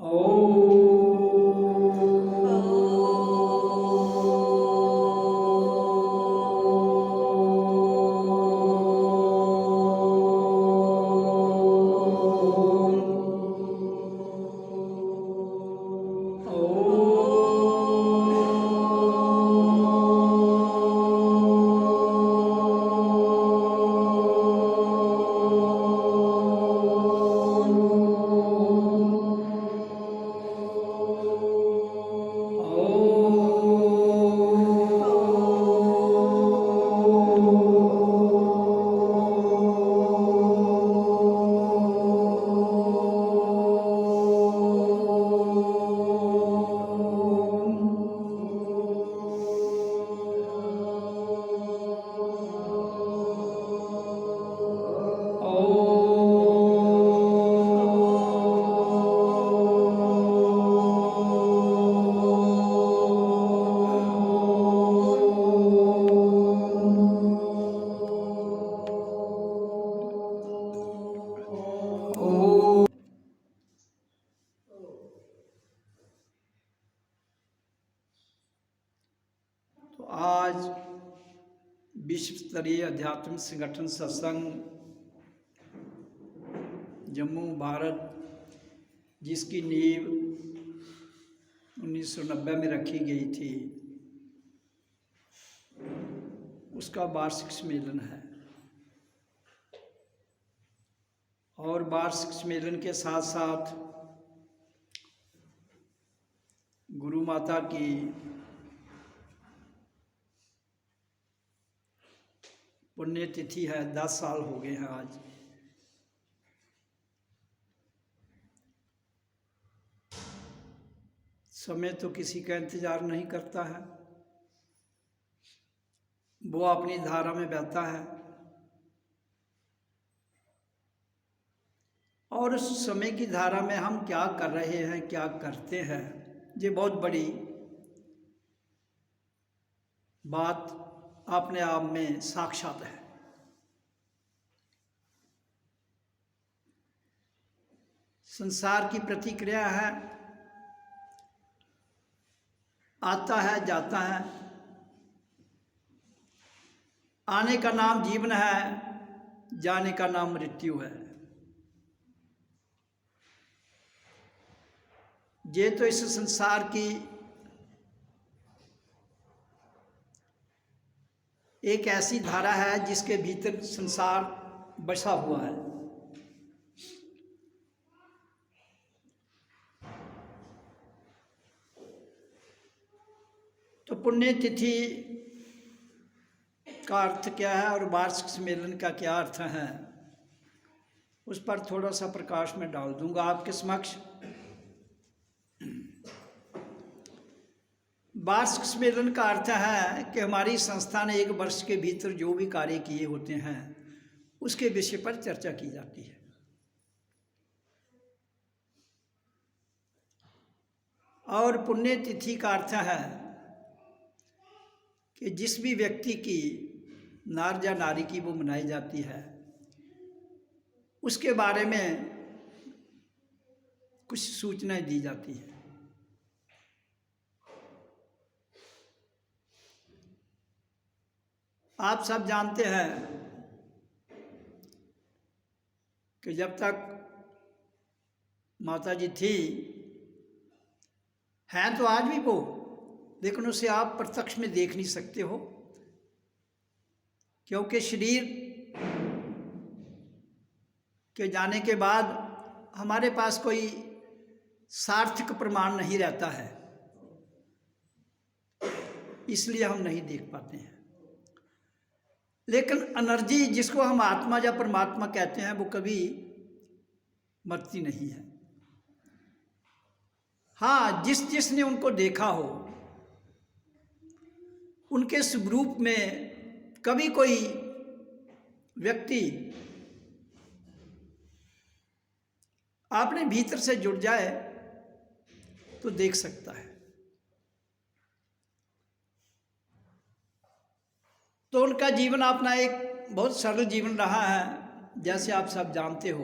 तो आज विश्व स्तरीय अध्यात्म संगठन सत्संग जम्मू भारत, जिसकी नींव 1990 में रखी गई थी, उसका वार्षिक सम्मेलन है। और वार्षिक सम्मेलन के साथ साथ गुरु माता की पुण्यतिथि है। 10 साल हो गए हैं आज। समय तो किसी का इंतजार नहीं करता है, वो अपनी धारा में बहता है। और उस समय की धारा में हम क्या कर रहे हैं, क्या करते हैं, ये बहुत बड़ी बात अपने आप में साक्षात है। संसार की प्रतिक्रिया है, आता है जाता है। आने का नाम जीवन है, जाने का नाम मृत्यु है। ये तो इस संसार की एक ऐसी धारा है जिसके भीतर संसार बसा हुआ है। तो पुण्यतिथि का अर्थ क्या है और वार्षिक सम्मेलन का क्या अर्थ है, उस पर थोड़ा सा प्रकाश में डाल दूंगा आपके समक्ष। वार्षिक सम्मेलन का अर्थ है कि हमारी संस्था ने 1 वर्ष के भीतर जो भी कार्य किए होते हैं उसके विषय पर चर्चा की जाती है। और पुण्यतिथि का अर्थ है कि जिस भी व्यक्ति की नार या नारी की वो मनाई जाती है, उसके बारे में कुछ सूचनाएं दी जाती है। आप सब जानते हैं कि जब तक माता जी थी, हैं तो आज भी वो, लेकिन उसे आप प्रत्यक्ष में देख नहीं सकते हो, क्योंकि शरीर के जाने के बाद हमारे पास कोई सार्थक प्रमाण नहीं रहता है, इसलिए हम नहीं देख पाते हैं। लेकिन एनर्जी, जिसको हम आत्मा या परमात्मा कहते हैं, वो कभी मरती नहीं है। हाँ, जिसने उनको देखा हो, उनके स्वरूप में कभी कोई व्यक्ति अपने भीतर से जुड़ जाए तो देख सकता है। तो उनका जीवन अपना एक बहुत सरल जीवन रहा है, जैसे आप सब जानते हो।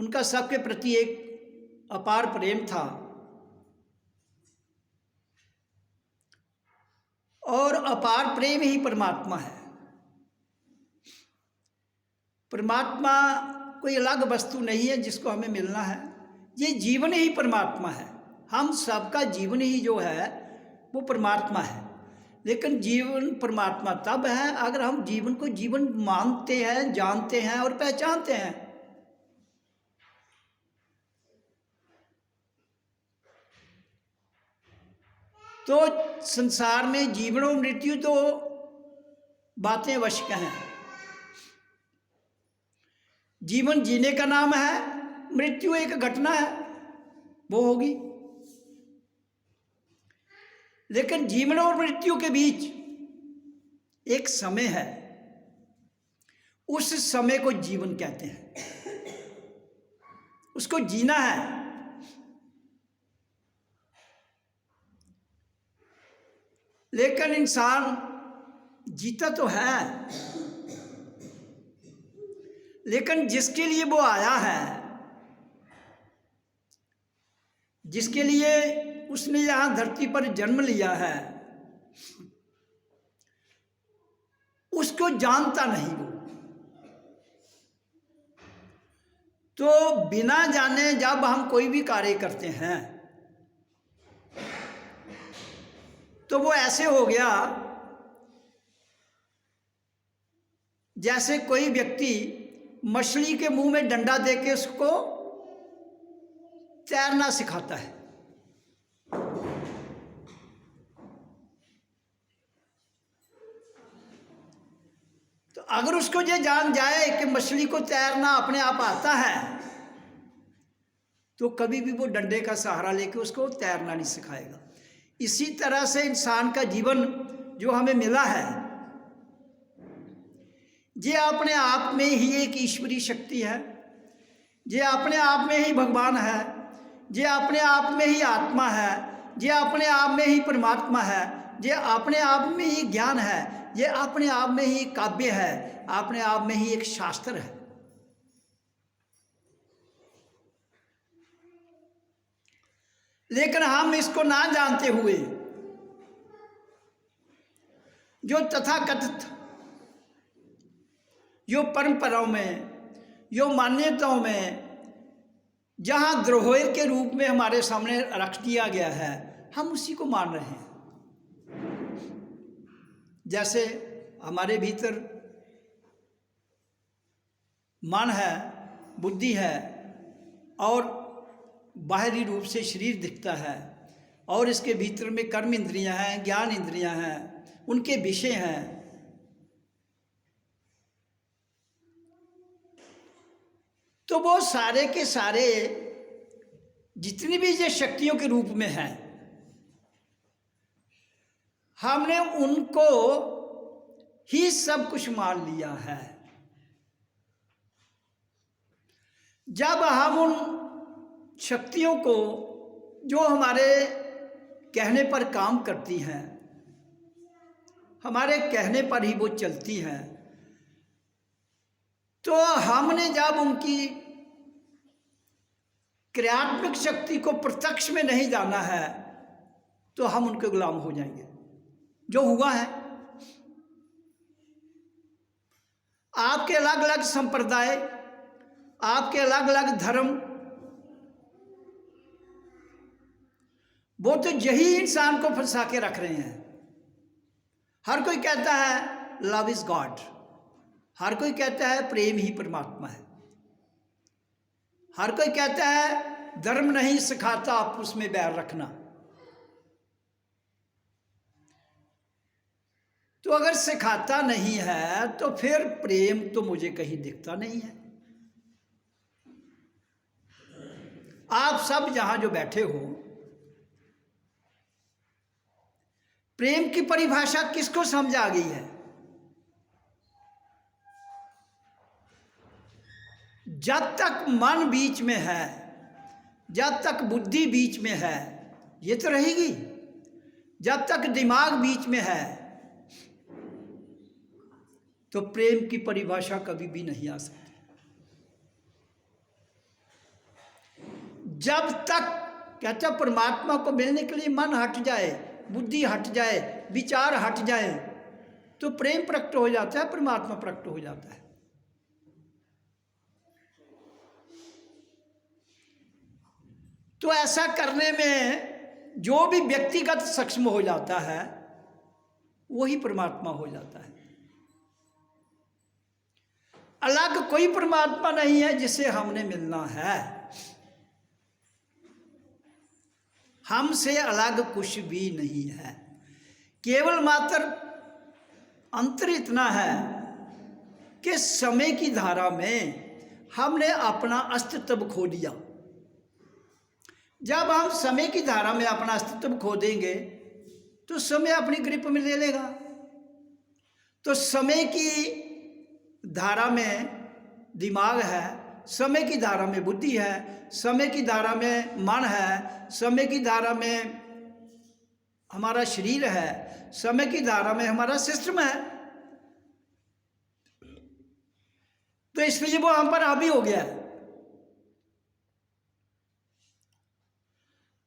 उनका सबके प्रति एक अपार प्रेम था और अपार प्रेम ही परमात्मा है। परमात्मा कोई अलग वस्तु नहीं है जिसको हमें मिलना है, ये जीवन ही परमात्मा है। हम सबका जीवन ही जो है वो परमात्मा है। लेकिन जीवन परमात्मा तब है अगर हम जीवन को जीवन मानते हैं, जानते हैं और पहचानते हैं। तो संसार में जीवन और मृत्यु तो बातें अवश्य हैं। जीवन जीने का नाम है, मृत्यु एक घटना है, वो होगी। लेकिन जीवन और मृत्यु के बीच एक समय है, उस समय को जीवन कहते हैं, उसको जीना है। लेकिन इंसान जीता तो है, लेकिन जिसके लिए वो आया है, जिसके लिए उसने यहाँ धरती पर जन्म लिया है, उसको जानता नहीं वो। तो बिना जाने जब हम कोई भी कार्य करते हैं तो वो ऐसे हो गया जैसे कोई व्यक्ति मछली के मुंह में डंडा देके उसको तैरना सिखाता है। तो अगर उसको ये जान जाए कि मछली को तैरना अपने आप आता है तो कभी भी वो डंडे का सहारा लेके उसको तैरना नहीं सिखाएगा। इसी तरह से इंसान का जीवन जो हमें मिला है, ये अपने आप में ही एक ईश्वरीय शक्ति है, ये अपने आप में ही भगवान है, ये अपने आप में ही आत्मा है, ये अपने आप में ही परमात्मा है, ये अपने आप में ही ज्ञान है, ये अपने आप में ही काव्य है, अपने आप में ही एक शास्त्र है। लेकिन हम इसको ना जानते हुए जो तथाकथित यो परंपराओं में, यो मान्यताओं में जहाँ द्रोह के रूप में हमारे सामने रख दिया गया है, हम उसी को मान रहे हैं। जैसे हमारे भीतर मन है, बुद्धि है और बाहरी रूप से शरीर दिखता है और इसके भीतर में कर्म इंद्रियां हैं, ज्ञान इंद्रियां हैं, उनके विषय हैं। तो वो सारे के सारे जितनी भी ये शक्तियों के रूप में हैं, हमने उनको ही सब कुछ मान लिया है। जब हम उन शक्तियों को जो हमारे कहने पर काम करती हैं, हमारे कहने पर ही वो चलती हैं, तो हमने जब उनकी क्रियात्मक शक्ति को प्रत्यक्ष में नहीं जाना है तो हम उनके गुलाम हो जाएंगे। जो हुआ है, आपके अलग अलग संप्रदाय, आपके अलग अलग धर्म, वो तो यही इंसान को फंसा के रख रहे हैं। हर कोई कहता है लव इज गॉड, हर कोई कहता है प्रेम ही परमात्मा है, हर कोई कहता है धर्म नहीं सिखाता आपस में बैर रखना। तो अगर सिखाता नहीं है तो फिर प्रेम तो मुझे कहीं दिखता नहीं है। आप सब यहां जो बैठे हो, प्रेम की परिभाषा किसको समझ आ गई है? जब तक मन बीच में है, जब तक बुद्धि बीच में है, ये तो रहेगी। जब तक दिमाग बीच में है तो प्रेम की परिभाषा कभी भी नहीं आ सकती। जब तक कहता परमात्मा को मिलने के लिए मन हट जाए, बुद्धि हट जाए, विचार हट जाए, तो प्रेम प्रकट हो जाता है, परमात्मा प्रकट हो जाता है। तो ऐसा करने में जो भी व्यक्तिगत सक्षम हो जाता है वही परमात्मा हो जाता है। अलग कोई परमात्मा नहीं है जिसे हमने मिलना है। हमसे अलग कुछ भी नहीं है। केवल मात्र अंतर इतना है कि समय की धारा में हमने अपना अस्तित्व खो दिया। जब हम समय की धारा में अपना अस्तित्व खो देंगे तो समय अपनी ग्रिप में ले लेगा। तो समय की धारा में दिमाग है, समय की धारा में बुद्धि है, समय की धारा में मन है, समय की धारा में हमारा शरीर है, समय की धारा में हमारा सिस्टम है। तो इसलिए वो हम पर हावी हो गया है।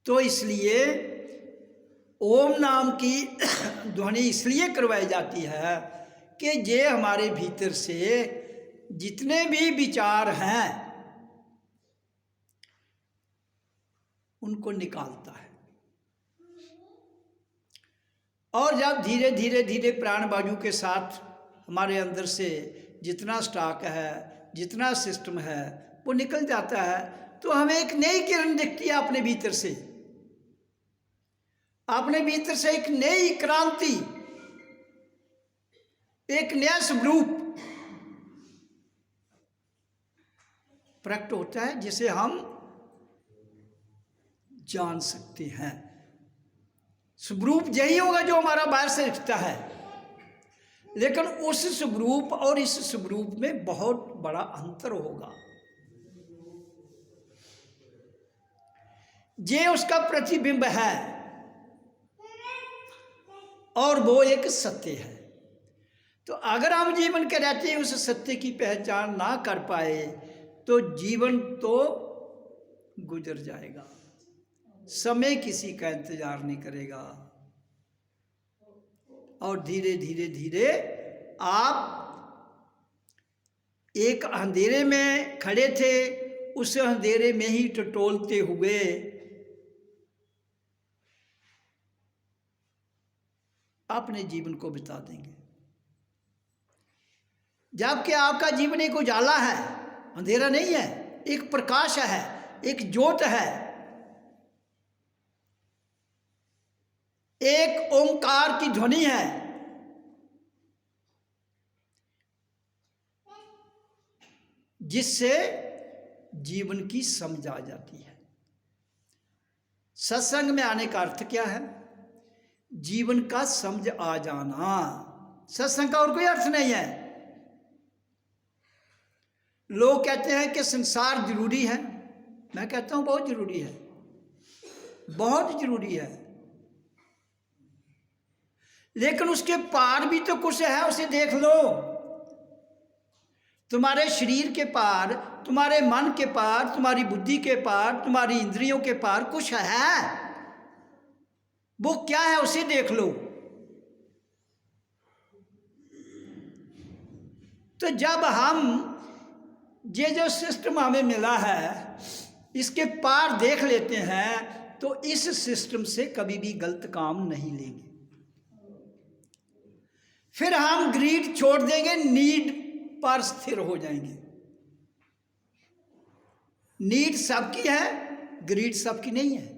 तो इसलिए ओम नाम की ध्वनि इसलिए करवाई जाती है कि ये हमारे भीतर से जितने भी विचार हैं उनको निकालता है। और जब धीरे धीरे धीरे प्राण वायु के साथ हमारे अंदर से जितना स्टॉक है, जितना सिस्टम है वो निकल जाता है, तो हमें एक नई किरण दिखती है अपने भीतर से। अपने भीतर से एक नई क्रांति, एक नया स्वरूप प्रकट होता है जिसे हम जान सकते हैं। स्वरूप यही होगा जो हमारा बाहर से दिखता है, लेकिन उस स्वरूप और इस स्वरूप में बहुत बड़ा अंतर होगा। ये उसका प्रतिबिंब है और वो एक सत्य है। तो अगर हम जीवन के रहते उस सत्य की पहचान ना कर पाए तो जीवन तो गुजर जाएगा। समय किसी का इंतजार नहीं करेगा और धीरे धीरे धीरे आप एक अंधेरे में खड़े थे, उस अंधेरे में ही टटोलते हुए अपने जीवन को बिता देंगे। जबकि आपका जीवन एक उजाला है, अंधेरा नहीं है, एक प्रकाश है, एक ज्योत है, एक ओंकार की ध्वनि है। जिससे जीवन की समझ आ जाती है। सत्संग में आने का अर्थ क्या है? जीवन का समझ आ जाना। सत्संग का और कोई अर्थ नहीं है। लोग कहते हैं कि संसार जरूरी है, मैं कहता हूं बहुत जरूरी है, बहुत जरूरी है, लेकिन उसके पार भी तो कुछ है, उसे देख लो। तुम्हारे शरीर के पार, तुम्हारे मन के पार, तुम्हारी बुद्धि के पार, तुम्हारी इंद्रियों के पार कुछ है। वो क्या है उसे देख लो। तो जब हम ये जो सिस्टम हमें मिला है इसके पार देख लेते हैं तो इस सिस्टम से कभी भी गलत काम नहीं लेंगे। फिर हम ग्रीड छोड़ देंगे, नीड पर स्थिर हो जाएंगे। नीड सबकी है, ग्रीड सबकी नहीं है।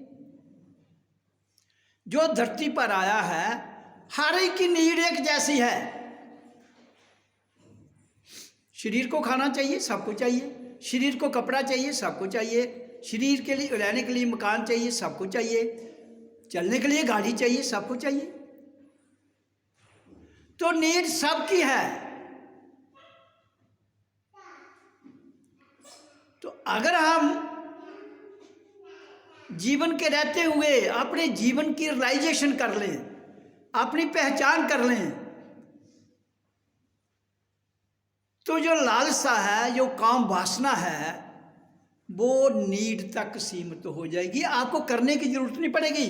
जो धरती पर आया है हर एक की नीड एक जैसी है। शरीर को खाना चाहिए, सबको चाहिए। शरीर को कपड़ा चाहिए, सबको चाहिए। शरीर के लिए रहने के लिए मकान चाहिए, सबको चाहिए। चलने के लिए गाड़ी चाहिए, सबको चाहिए। तो नीड सबकी है। तो अगर हम जीवन के रहते हुए अपने जीवन की रियलाइजेशन कर लें, अपनी पहचान कर लें, तो जो लालसा है, जो काम वासना है, वो नीड तक सीमित हो जाएगी, आपको करने की जरूरत नहीं पड़ेगी।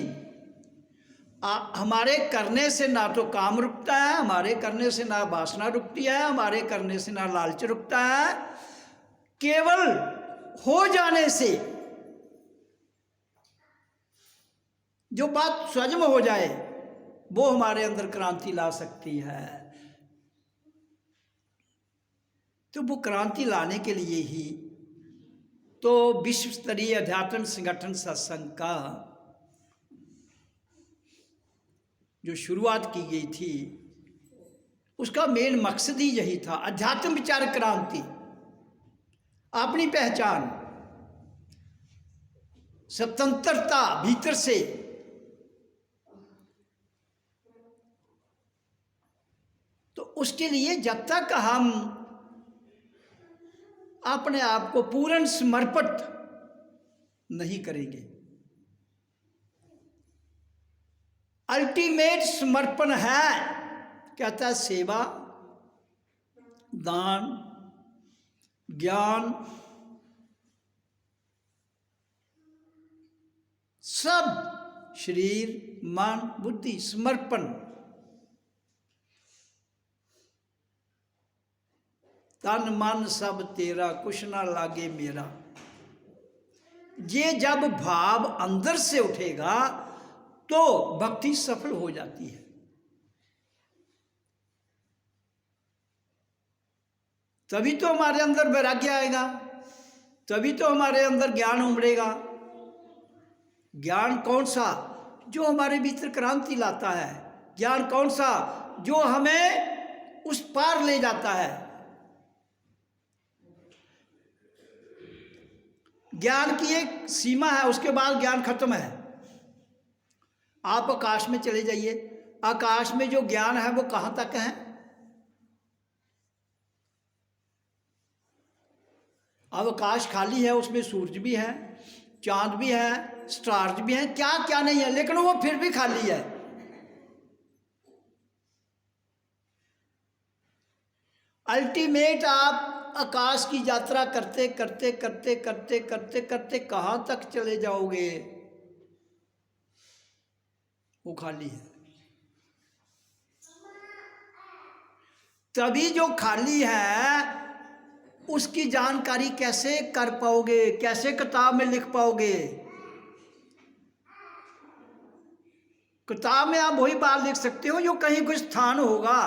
हमारे करने से ना तो काम रुकता है, हमारे करने से ना वासना रुकती है, हमारे करने से ना लालच रुकता है। केवल हो जाने से, जो बात स्वयं हो जाए, वो हमारे अंदर क्रांति ला सकती है। तो वो क्रांति लाने के लिए ही तो विश्व स्तरीय अध्यात्म संगठन सत्संग का जो शुरुआत की गई थी, उसका मेन मकसद ही यही था, अध्यात्म विचार क्रांति, अपनी पहचान, स्वतंत्रता भीतर से। तो उसके लिए जब तक हम अपने आप को पूर्ण समर्पित नहीं करेंगे, अल्टीमेट समर्पण है, कहता है सेवा, दान, ज्ञान, सब शरीर मन बुद्धि समर्पण। तन मन सब तेरा कुछ ना लागे मेरा। ये जब भाव अंदर से उठेगा तो भक्ति सफल हो जाती है। तभी तो हमारे अंदर वैराग्य आएगा, तभी तो हमारे अंदर ज्ञान उमड़ेगा। ज्ञान कौन सा? जो हमारे भीतर क्रांति लाता है। ज्ञान कौन सा? जो हमें उस पार ले जाता है। ज्ञान की एक सीमा है, उसके बाद ज्ञान खत्म है। आप आकाश में चले जाइए, आकाश में जो ज्ञान है वो कहाँ तक है? अब आकाश खाली है, उसमें सूरज भी है, चांद भी है, स्टार्स भी हैं, क्या क्या नहीं है, लेकिन वो फिर भी खाली है। अल्टीमेट आप आकाश की यात्रा करते करते करते करते करते करते कहाँ तक चले जाओगे? वो खाली है। तभी जो खाली है उसकी जानकारी कैसे कर पाओगे, कैसे किताब में लिख पाओगे? किताब में आप वही बात लिख सकते हो जो कहीं कोई स्थान होगा,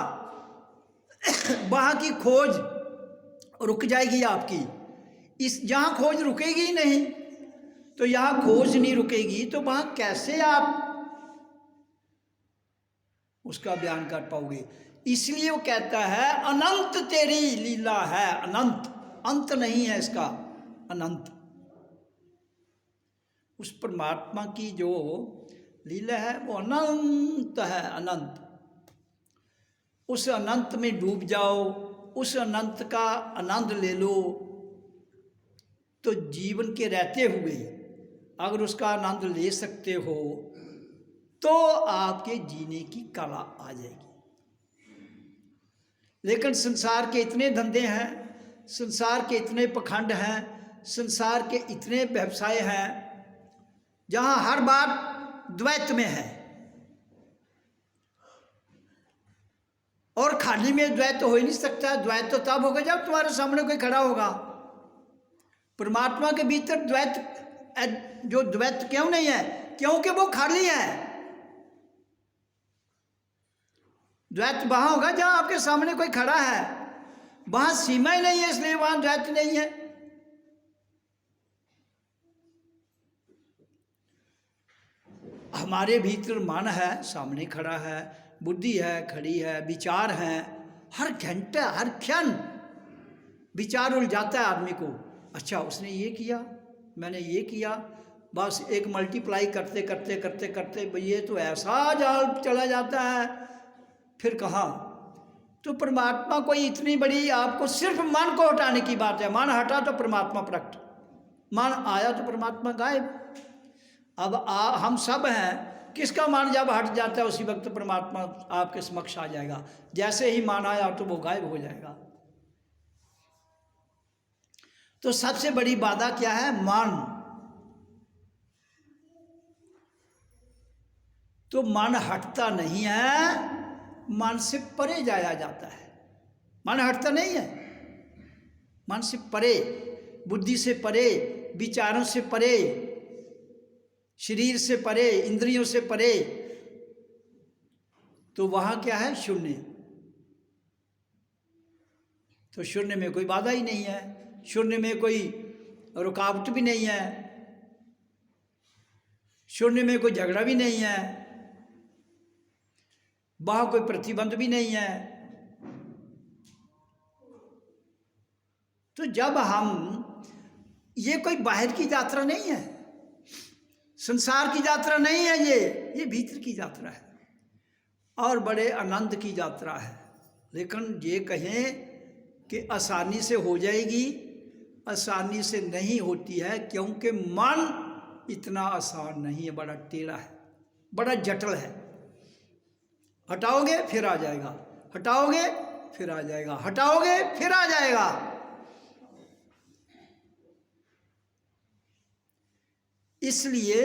वहां की खोज रुक जाएगी आपकी। इस जहां खोज रुकेगी ही नहीं, तो यहां खोज नहीं रुकेगी तो वहां कैसे आप उसका बयान कर पाओगे? इसलिए वो कहता है अनंत तेरी लीला है, अनंत, अंत नहीं है इसका, अनंत। उस परमात्मा की जो लीला है वो अनंत है, अनंत। उस अनंत में डूब जाओ, उस अनंत का आनंद ले लो, तो जीवन के रहते हुए अगर उसका आनंद ले सकते हो तो आपके जीने की कला आ जाएगी। लेकिन संसार के इतने धंधे हैं, संसार के इतने पखंड हैं, संसार के इतने व्यवसाय हैं जहां हर बात द्वैत में है। और खाली में द्वैत हो ही नहीं सकता। द्वैत तो तब होगा जब तुम्हारे सामने कोई खड़ा होगा। परमात्मा के भीतर द्वैत, जो द्वैत क्यों नहीं है? क्योंकि वो खाली है। द्वैत वहां होगा जहां आपके सामने कोई खड़ा है, वहां सीमा ही नहीं है, इसलिए वहां द्वैत नहीं है। हमारे भीतर मन है, सामने खड़ा है, बुद्धि है, खड़ी है, विचार है, हर घंटा हर क्षण विचार उलझाता है आदमी को। अच्छा उसने ये किया, मैंने ये किया, बस एक मल्टीप्लाई करते करते करते करते ये तो ऐसा जाल चला जाता है। फिर कहाँ? तो परमात्मा कोई इतनी बड़ी, आपको सिर्फ मन को हटाने की बात है। मन हटा तो परमात्मा प्रकट, मन आया तो परमात्मा गायब। अब हम सब हैं, किसका मन जब हट जाता है उसी वक्त परमात्मा आपके समक्ष आ जाएगा। जैसे ही मन आया तो वो गायब हो जाएगा। तो सबसे बड़ी बाधा क्या है? मन। तो मन हटता नहीं है, मन से परे जाया जाता है। मन हटता नहीं है, मन से परे, बुद्धि से परे, विचारों से परे, शरीर से परे, इंद्रियों से परे। तो वहां क्या है? शून्य। तो शून्य में कोई बाधा ही नहीं है, शून्य में कोई रुकावट भी नहीं है, शून्य में कोई झगड़ा भी नहीं है, वहां कोई प्रतिबंध भी नहीं है। तो जब हम, ये कोई बाहर की यात्रा नहीं है, संसार की यात्रा नहीं है, ये भीतर की यात्रा है और बड़े आनंद की यात्रा है। लेकिन ये कहें कि आसानी से हो जाएगी, आसानी से नहीं होती है, क्योंकि मन इतना आसान नहीं है, बड़ा टेढ़ा है, बड़ा जटिल है। हटाओगे फिर आ जाएगा, हटाओगे फिर आ जाएगा, हटाओगे फिर आ जाएगा। इसलिए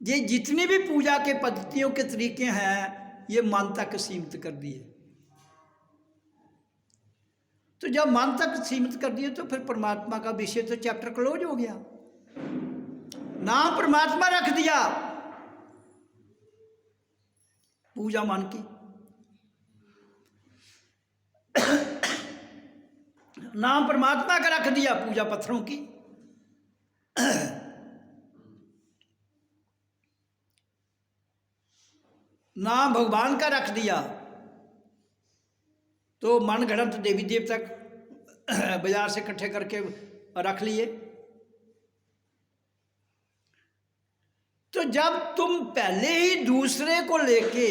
ये जितनी भी पूजा के पद्धतियों के तरीके हैं, ये मन तक सीमित कर दिए। तो जब मन तक सीमित कर दिए तो फिर परमात्मा का विषय तो चैप्टर क्लोज हो गया। नाम परमात्मा रख दिया, पूजा मन की। नाम परमात्मा का रख दिया, पूजा पत्थरों की। नाम भगवान का रख दिया, तो मन घड़ंत देवी देवता बाजार से इकट्ठे करके रख लिए। तो जब तुम पहले ही दूसरे को लेके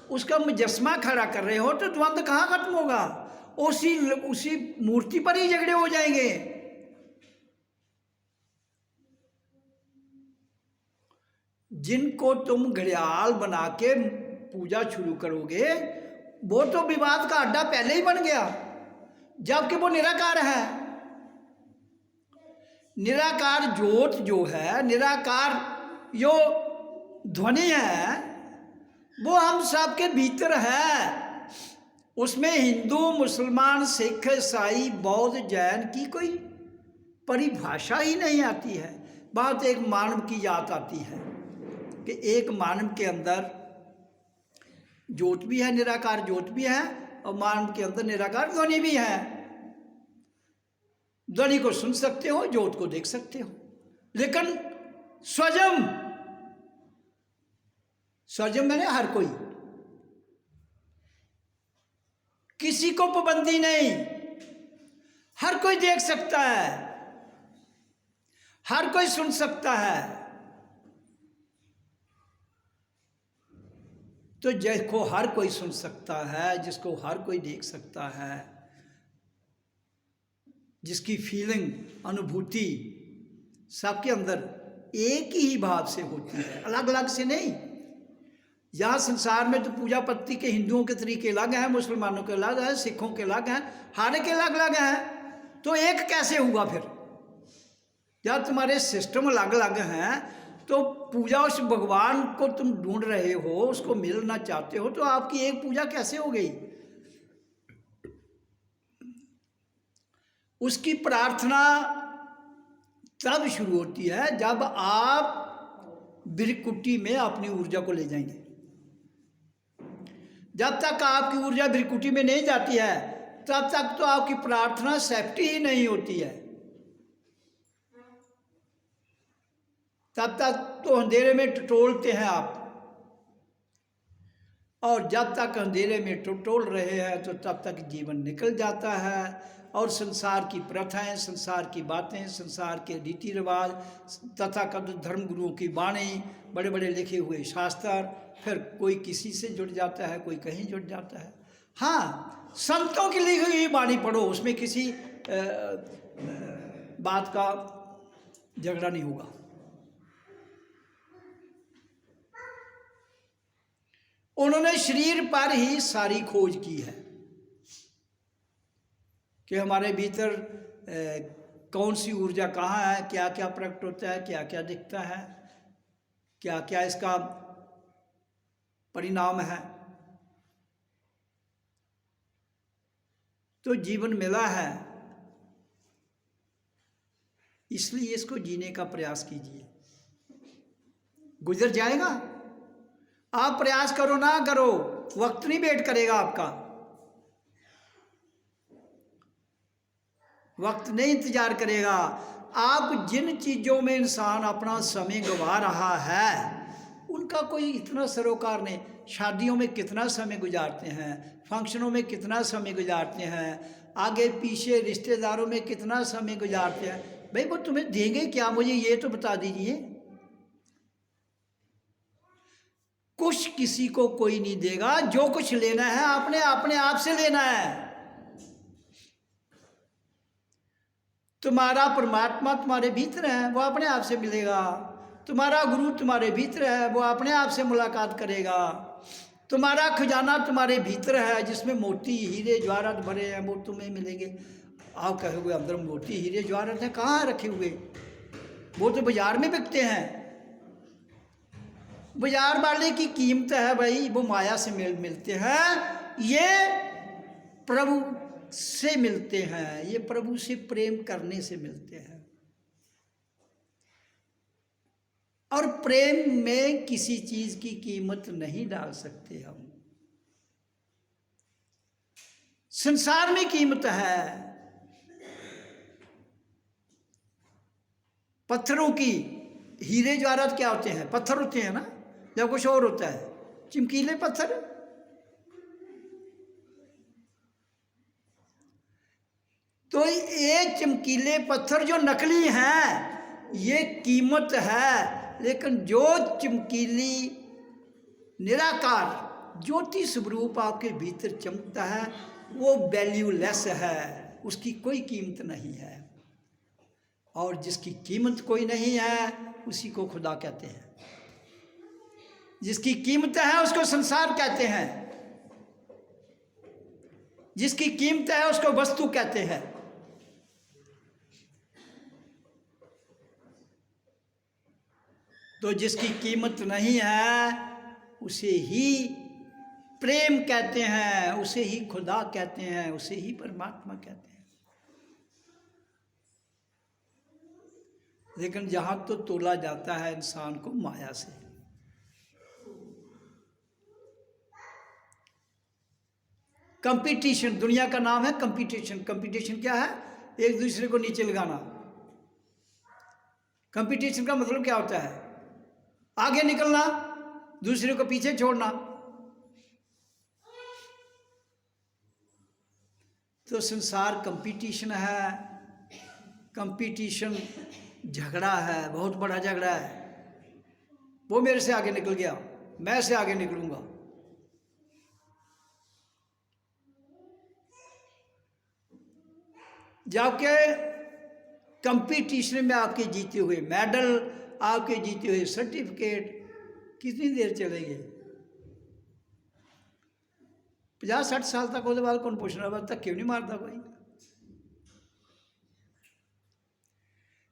उसका मुजस्मा खड़ा कर रहे हो, तो द्वंद्व कहाँ खत्म होगा? उसी मूर्ति पर ही झगड़े हो जाएंगे। जिनको तुम घड़ियाल बना के पूजा शुरू करोगे, वो तो विवाद का अड्डा पहले ही बन गया, जबकि वो निराकार है। निराकार ज्योत जो है, निराकार जो ध्वनि है, वो हम सबके भीतर है। उसमें हिंदू, मुसलमान, सिख, ईसाई, बौद्ध, जैन की कोई परिभाषा ही नहीं आती है। बात एक मानव की याद आती है कि एक मानव के अंदर ज्योत भी है, निराकार ज्योत भी है, और मानव के अंदर निराकार ध्वनि भी है। ध्वनि को सुन सकते हो, ज्योत को देख सकते हो, लेकिन स्वयं मैंने हर कोई, किसी को पाबंदी नहीं, हर कोई देख सकता है, हर कोई सुन सकता है। तो जिसको हर कोई सुन सकता है, जिसको हर कोई देख सकता है, जिसकी फीलिंग, अनुभूति सबके अंदर एक ही भाव से होती है, अलग अलग से नहीं। यहाँ संसार में तो पूजा पद्धति के हिंदुओं के तरीके अलग हैं, मुसलमानों के अलग हैं, सिखों के अलग हैं, हर के अलग अलग हैं। तो एक कैसे हुआ फिर? जब तुम्हारे सिस्टम अलग अलग हैं, तो पूजा उस भगवान को तुम ढूंढ रहे हो, उसको मिलना चाहते हो, तो आपकी एक पूजा कैसे हो गई? उसकी प्रार्थना तब शुरू होती है जब आप बिरकुटी में अपनी ऊर्जा को ले जाएंगे। जब तक आपकी ऊर्जा बिरकुटी में नहीं जाती है, तब तक तो आपकी प्रार्थना सेफ्टी ही नहीं होती है। तब तक तो अंधेरे में टटोलते हैं आप, और जब तक अंधेरे में टटोल रहे हैं तो तब तक जीवन निकल जाता है। और संसार की प्रथाएं, संसार की बातें, संसार के रीति रिवाज, तथाकथित धर्म गुरुओं की वाणी, बड़े बड़े लिखे हुए शास्त्र, फिर कोई किसी से जुड़ जाता है, कोई कहीं जुड़ जाता है। हाँ, संतों की लिखी हुई वाणी पढ़ो, उसमें किसी बात का झगड़ा नहीं होगा। उन्होंने शरीर पर ही सारी खोज की है कि हमारे भीतर कौन सी ऊर्जा कहाँ है, क्या क्या प्रकट होता है, क्या क्या दिखता है, क्या क्या इसका परिणाम है। तो जीवन मिला है, इसलिए इसको जीने का प्रयास कीजिए। गुजर जाएगा, आप प्रयास करो ना करो, वक्त नहीं वेट करेगा आपका, वक्त नहीं इंतजार करेगा। आप जिन चीज़ों में इंसान अपना समय गंवा रहा है उनका कोई इतना सरोकार नहीं। शादियों में कितना समय गुजारते हैं, फंक्शनों में कितना समय गुजारते हैं, आगे पीछे रिश्तेदारों में कितना समय गुजारते हैं। भाई वो तुम्हें देंगे क्या, मुझे ये तो बता दीजिए। कुछ किसी को कोई नहीं देगा, जो कुछ लेना है आपने अपने आप से लेना है। तुम्हारा परमात्मा तुम्हारे भीतर है, वो अपने आप से मिलेगा। तुम्हारा गुरु तुम्हारे भीतर है, वो अपने आप से मुलाकात करेगा। तुम्हारा खजाना तुम्हारे भीतर है, जिसमें मोती हीरे जवाहरात भरे हैं, वो तुम्हें मिलेंगे। आप कहोगे अंदर मोती हीरे जवाहरात हैं, कहाँ रखे हुए? वो तो बाजार में बिकते हैं। बाजार वाले की कीमत है भाई, वो माया से मिलते हैं, ये प्रभु से मिलते हैं, ये प्रभु से प्रेम करने से मिलते हैं। और प्रेम में किसी चीज की कीमत नहीं डाल सकते हम। संसार में कीमत है पत्थरों की। हीरे जवाहरात क्या होते हैं? पत्थर होते हैं ना, या कुछ और होता है? चमकीले पत्थर। तो ये चमकीले पत्थर जो नकली हैं ये कीमत है, लेकिन जो चमकीली निराकार ज्योति स्वरूप आपके भीतर चमकता है वो वैल्यूलेस है, उसकी कोई कीमत नहीं है। और जिसकी कीमत कोई नहीं है उसी को खुदा कहते हैं। जिसकी कीमत है उसको संसार कहते हैं, जिसकी कीमत है उसको वस्तु कहते हैं। तो जिसकी कीमत नहीं है उसे ही प्रेम कहते हैं, उसे ही खुदा कहते हैं, उसे ही परमात्मा कहते हैं। लेकिन जहां तो तोला जाता है इंसान को माया से। कंपटीशन, दुनिया का नाम है कंपटीशन। कंपटीशन क्या है? एक दूसरे को नीचे लगाना। कंपटीशन का मतलब क्या होता है? आगे निकलना, दूसरे को पीछे छोड़ना। तो संसार कंपटीशन है, कंपटीशन झगड़ा है, बहुत बड़ा झगड़ा है। वो मेरे से आगे निकल गया, मैं से आगे निकलूंगा। जबकि कंपटीशन में आपके जीते हुए मेडल, आपके जीते हुए सर्टिफिकेट कितनी देर चलेंगे? 50-60 साल तक उसके बाद कौन पूछ रहा, तक क्यों नहीं मारता कोई?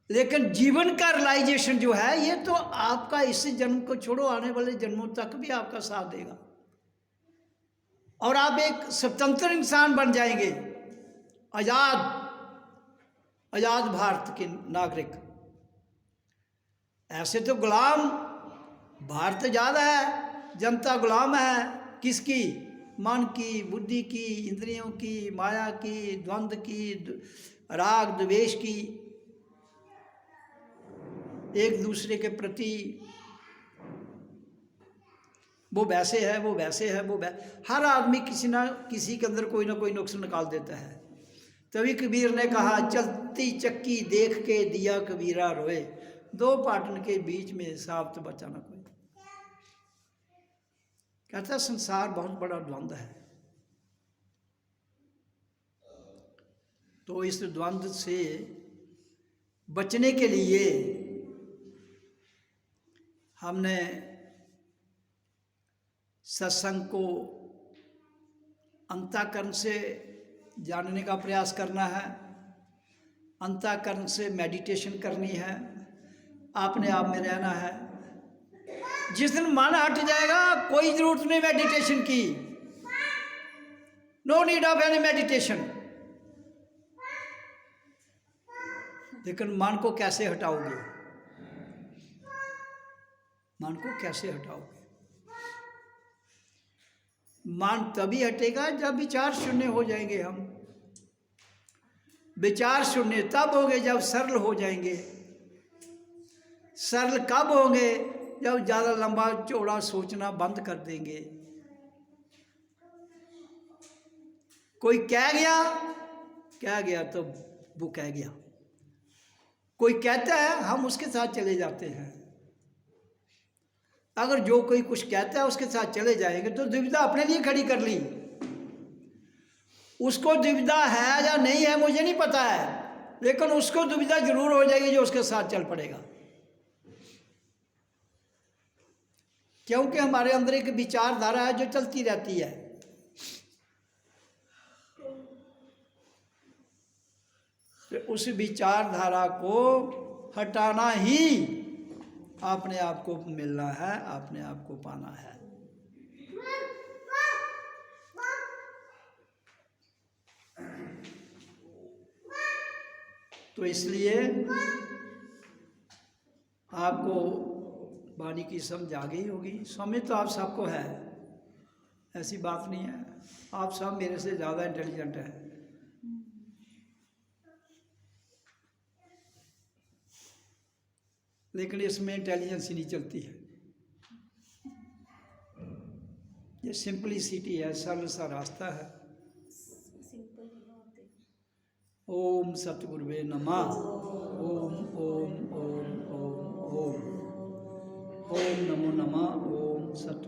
लेकिन जीवन का रियलाइजेशन जो है ये तो आपका इस जन्म को छोड़ो आने वाले जन्मों तक भी आपका साथ देगा, और आप एक स्वतंत्र इंसान बन जाएंगे, आजाद भारत के नागरिक। ऐसे तो गुलाम भारत आजाद है, जनता गुलाम है किसकी? मन की, बुद्धि की, इंद्रियों की, माया की, द्वंद्व की, राग द्वेष की, एक दूसरे के प्रति वो वैसे है, वो वैसे है, हर आदमी किसी ना किसी के अंदर कोई ना कोई नुक्स निकाल देता है। तभी कबीर ने कहा, चलती चक्की देख के दिया कबीरा रोए, दो पाटन के बीच में साफ तो बचा ना कोई। कहता संसार बहुत बड़ा द्वंद्व है। तो इस द्वंद्व से बचने के लिए हमने सत्संग को अंतःकरण से जानने का प्रयास करना है, अंतःकरण से मेडिटेशन करनी है, अपने आप में रहना है। जिस दिन मन हट जाएगा कोई जरूरत नहीं मेडिटेशन की, no need of any meditation. लेकिन मन को कैसे हटाओगे? मन को कैसे हटाओगे? मन तभी हटेगा जब विचार शून्य हो जाएंगे हम। विचार शून्य तब होंगे जब सरल हो जाएंगे। सरल कब होंगे? जब ज़्यादा लंबा चौड़ा सोचना बंद कर देंगे। कोई कह गया तो वो कह गया। कोई कहता है हम उसके साथ चले जाते हैं। अगर जो कोई कुछ कहता है उसके साथ चले जाएंगे तो दुविधा अपने लिए खड़ी कर ली। उसको दुविधा है या नहीं है मुझे नहीं पता है, लेकिन उसको दुविधा जरूर हो जाएगी जो उसके साथ चल पड़ेगा। क्योंकि हमारे अंदर एक विचारधारा है जो चलती रहती है। तो उस विचारधारा को हटाना ही अपने आप को मिलना है, अपने आप को पाना है। तो इसलिए आपको वाणी की समझ आ गई होगी। समझ तो आप सबको है, ऐसी बात नहीं है। आप सब मेरे से ज़्यादा इंटेलिजेंट हैं। लेकिन इसमें इंटेलिजेंस ही नहीं चलती है। ये सिंपलिसिटी है, सरल सा रास्ता है। ओम सतगुरुवे नमः। ओम ओम ओम ओम ओम ओम नमो नमः। ओम सत